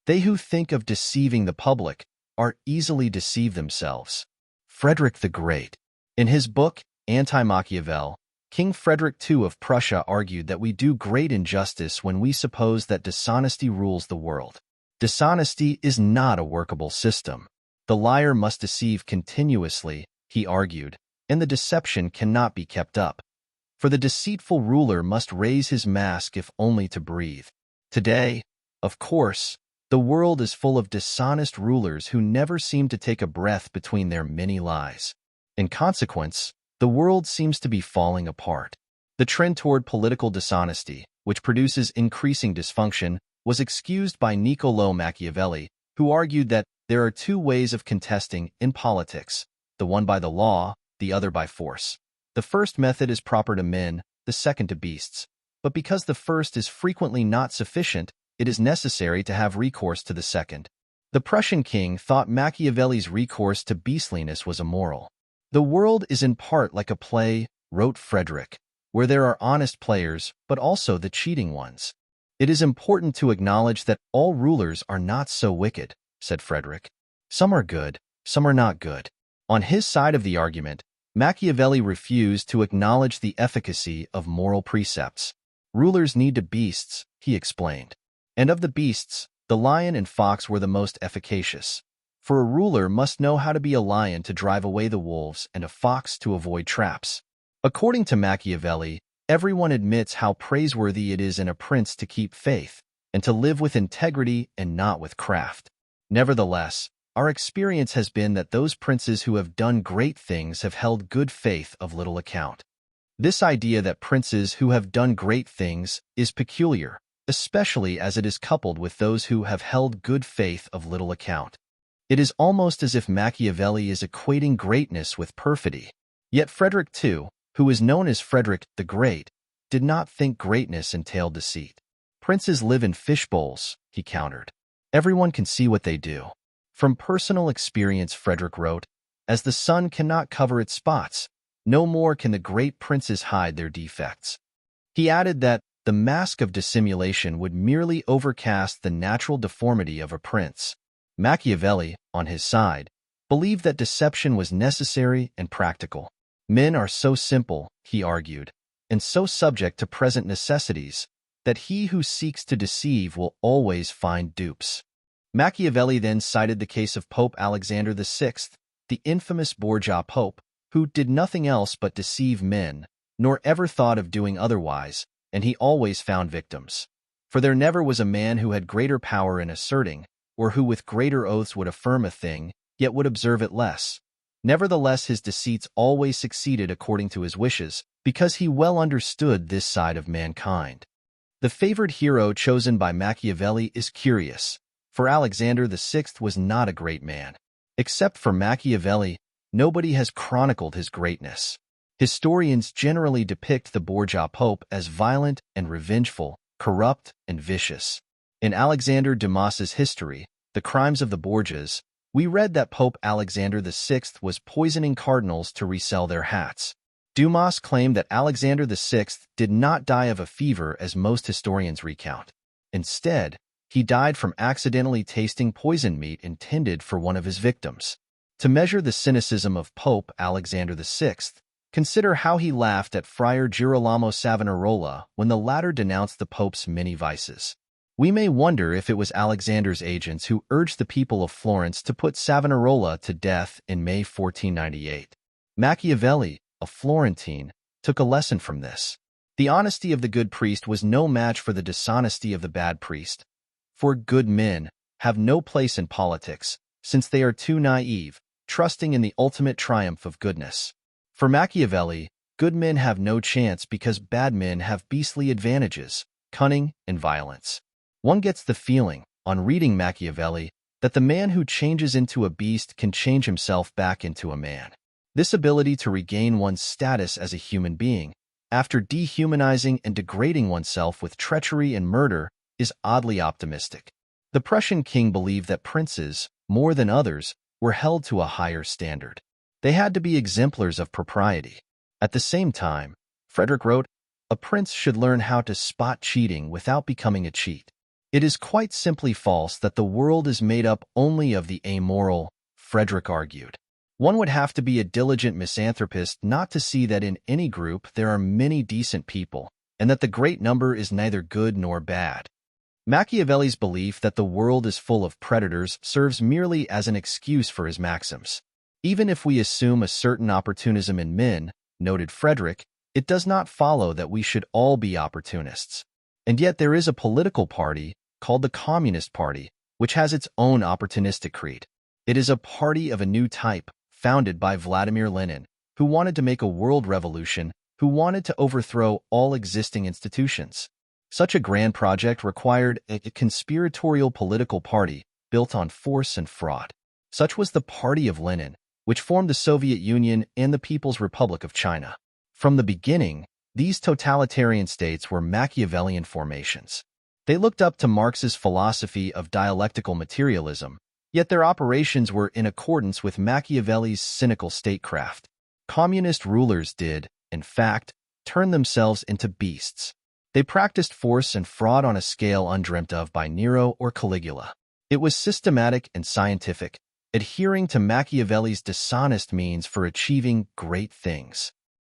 They who think of deceiving the public are easily deceived themselves. Frederick the Great. In his book, Anti-Machiavel, King Frederick II of Prussia argued that we do great injustice when we suppose that dishonesty rules the world. Dishonesty is not a workable system. The liar must deceive continuously, he argued, and the deception cannot be kept up. For the deceitful ruler must raise his mask if only to breathe. Today, of course, the world is full of dishonest rulers who never seem to take a breath between their many lies. In consequence, the world seems to be falling apart. The trend toward political dishonesty, which produces increasing dysfunction, was excused by Niccolò Machiavelli, who argued that there are two ways of contesting in politics, the one by the law, the other by force. The first method is proper to men, the second to beasts. But because the first is frequently not sufficient, it is necessary to have recourse to the second. The Prussian king thought Machiavelli's recourse to beastliness was immoral. The world is in part like a play, wrote Frederick, where there are honest players, but also the cheating ones. It is important to acknowledge that all rulers are not so wicked, said Frederick. Some are good, some are not good. On his side of the argument, Machiavelli refused to acknowledge the efficacy of moral precepts. Rulers need to beasts, he explained. And of the beasts, the lion and fox were the most efficacious. For a ruler must know how to be a lion to drive away the wolves and a fox to avoid traps. According to Machiavelli, everyone admits how praiseworthy it is in a prince to keep faith and to live with integrity and not with craft. Nevertheless, our experience has been that those princes who have done great things have held good faith of little account. This idea that princes who have done great things is peculiar, especially as it is coupled with those who have held good faith of little account. It is almost as if Machiavelli is equating greatness with perfidy. Yet Frederick II, who is known as Frederick the Great, did not think greatness entailed deceit. Princes live in fishbowls, he countered. Everyone can see what they do. From personal experience, Frederick wrote, as the sun cannot cover its spots, no more can the great princes hide their defects. He added that the mask of dissimulation would merely overcast the natural deformity of a prince. Machiavelli, on his side, believed that deception was necessary and practical. Men are so simple, he argued, and so subject to present necessities, that he who seeks to deceive will always find dupes. Machiavelli then cited the case of Pope Alexander VI, the infamous Borgia pope, who did nothing else but deceive men, nor ever thought of doing otherwise, and he always found victims. For there never was a man who had greater power in asserting, or who with greater oaths would affirm a thing, yet would observe it less. Nevertheless, his deceits always succeeded according to his wishes, because he well understood this side of mankind. The favored hero chosen by Machiavelli is curious, for Alexander VI was not a great man. Except for Machiavelli, nobody has chronicled his greatness. Historians generally depict the Borgia pope as violent and revengeful, corrupt and vicious. In Alexander Dumas's history, The Crimes of the Borgias, we read that Pope Alexander VI was poisoning cardinals to resell their hats. Dumas claimed that Alexander VI did not die of a fever as most historians recount. Instead, he died from accidentally tasting poisoned meat intended for one of his victims. To measure the cynicism of Pope Alexander VI, consider how he laughed at Friar Girolamo Savonarola when the latter denounced the Pope's many vices. We may wonder if it was Alexander's agents who urged the people of Florence to put Savonarola to death in May 1498. Machiavelli, a Florentine, took a lesson from this. The honesty of the good priest was no match for the dishonesty of the bad priest. For good men have no place in politics, since they are too naive, trusting in the ultimate triumph of goodness. For Machiavelli, good men have no chance because bad men have beastly advantages, cunning and violence. One gets the feeling, on reading Machiavelli, that the man who changes into a beast can change himself back into a man. This ability to regain one's status as a human being, after dehumanizing and degrading oneself with treachery and murder, is oddly optimistic. The Prussian king believed that princes, more than others, were held to a higher standard. They had to be exemplars of propriety. At the same time, Frederick wrote, a prince should learn how to spot cheating without becoming a cheat. It is quite simply false that the world is made up only of the amoral, Frederick argued. One would have to be a diligent misanthropist not to see that in any group there are many decent people, and that the great number is neither good nor bad. Machiavelli's belief that the world is full of predators serves merely as an excuse for his maxims. Even if we assume a certain opportunism in men, noted Frederick, it does not follow that we should all be opportunists. And yet there is a political party, called the Communist Party, which has its own opportunistic creed. It is a party of a new type, founded by Vladimir Lenin, who wanted to make a world revolution, who wanted to overthrow all existing institutions. Such a grand project required a conspiratorial political party built on force and fraud. Such was the party of Lenin, which formed the Soviet Union and the People's Republic of China. From the beginning, these totalitarian states were Machiavellian formations. They looked up to Marx's philosophy of dialectical materialism, yet their operations were in accordance with Machiavelli's cynical statecraft. Communist rulers did, in fact, turn themselves into beasts. They practiced force and fraud on a scale undreamt of by Nero or Caligula. It was systematic and scientific, adhering to Machiavelli's dishonest means for achieving great things.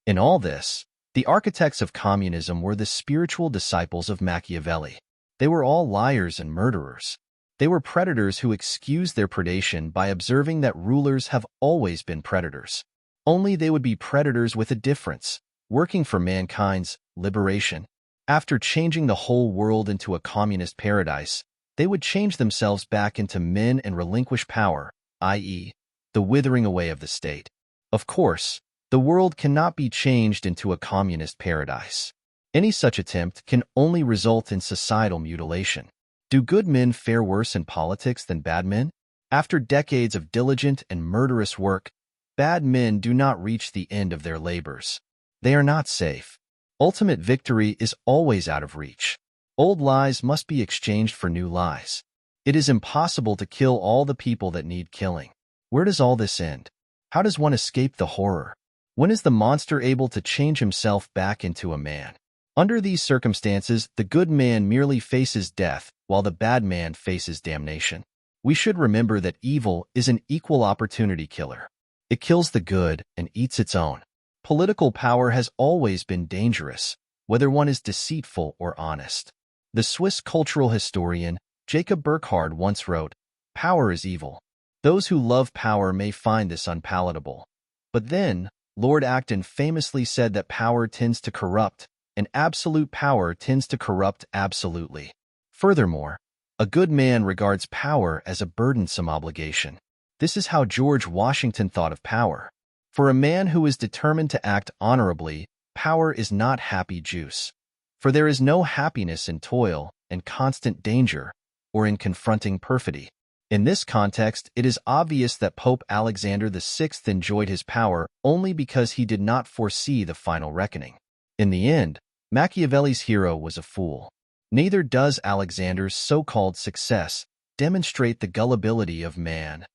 In all this, the architects of communism were the spiritual disciples of Machiavelli. They were all liars and murderers. They were predators who excused their predation by observing that rulers have always been predators. Only they would be predators with a difference, working for mankind's liberation. After changing the whole world into a communist paradise, they would change themselves back into men and relinquish power, i.e., the withering away of the state. Of course, the world cannot be changed into a communist paradise. Any such attempt can only result in societal mutilation. Do good men fare worse in politics than bad men? After decades of diligent and murderous work, bad men do not reach the end of their labors. They are not safe. Ultimate victory is always out of reach. Old lies must be exchanged for new lies. It is impossible to kill all the people that need killing. Where does all this end? How does one escape the horror? When is the monster able to change himself back into a man? Under these circumstances, the good man merely faces death, while the bad man faces damnation. We should remember that evil is an equal opportunity killer. It kills the good and eats its own. Political power has always been dangerous, whether one is deceitful or honest. The Swiss cultural historian Jacob Burckhardt once wrote, "Power is evil. Those who love power may find this unpalatable." But then, Lord Acton famously said that power tends to corrupt, and absolute power tends to corrupt absolutely. Furthermore, a good man regards power as a burdensome obligation. This is how George Washington thought of power. For a man who is determined to act honorably, power is not happy juice. For there is no happiness in toil and constant danger, or in confronting perfidy. In this context, it is obvious that Pope Alexander VI enjoyed his power only because he did not foresee the final reckoning. In the end, Machiavelli's hero was a fool. Neither does Alexander's so-called success demonstrate the gullibility of man.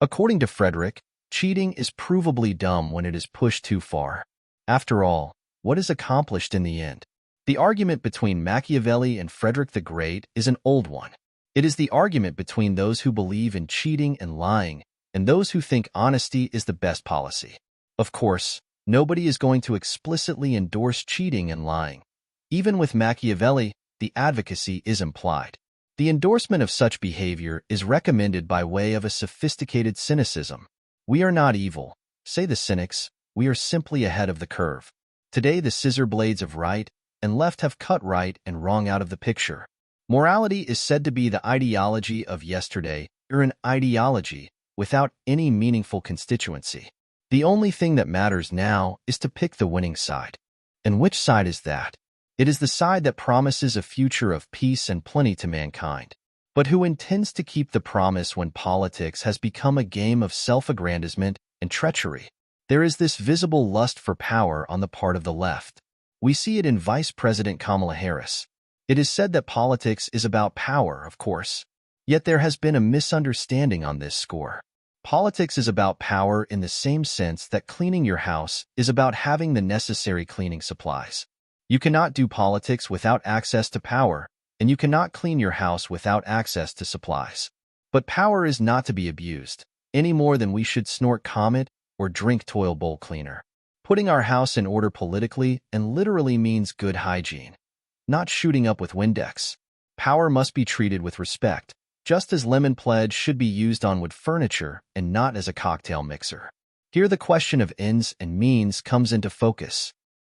According to Frederick, cheating is provably dumb when it is pushed too far. After all, what is accomplished in the end? The argument between Machiavelli and Frederick the Great is an old one. It is the argument between those who believe in cheating and lying and those who think honesty is the best policy. Of course, nobody is going to explicitly endorse cheating and lying. Even with Machiavelli, the advocacy is implied. The endorsement of such behavior is recommended by way of a sophisticated cynicism. We are not evil, say the cynics, we are simply ahead of the curve. Today the scissor blades of right and left have cut right and wrong out of the picture. Morality is said to be the ideology of yesterday, or an ideology without any meaningful constituency. The only thing that matters now is to pick the winning side. And which side is that? It is the side that promises a future of peace and plenty to mankind. But who intends to keep the promise when politics has become a game of self-aggrandizement and treachery? There is this visible lust for power on the part of the left. We see it in Vice President Kamala Harris. It is said that politics is about power, of course. Yet there has been a misunderstanding on this score. Politics is about power in the same sense that cleaning your house is about having the necessary cleaning supplies. You cannot do politics without access to power, and you cannot clean your house without access to supplies. But power is not to be abused, any more than we should snort Comet or drink toilet bowl cleaner. Putting our house in order politically and literally means good hygiene, not shooting up with Windex. Power must be treated with respect, just as lemon pledge should be used on wood furniture and not as a cocktail mixer. Here the question of ends and means comes into focus.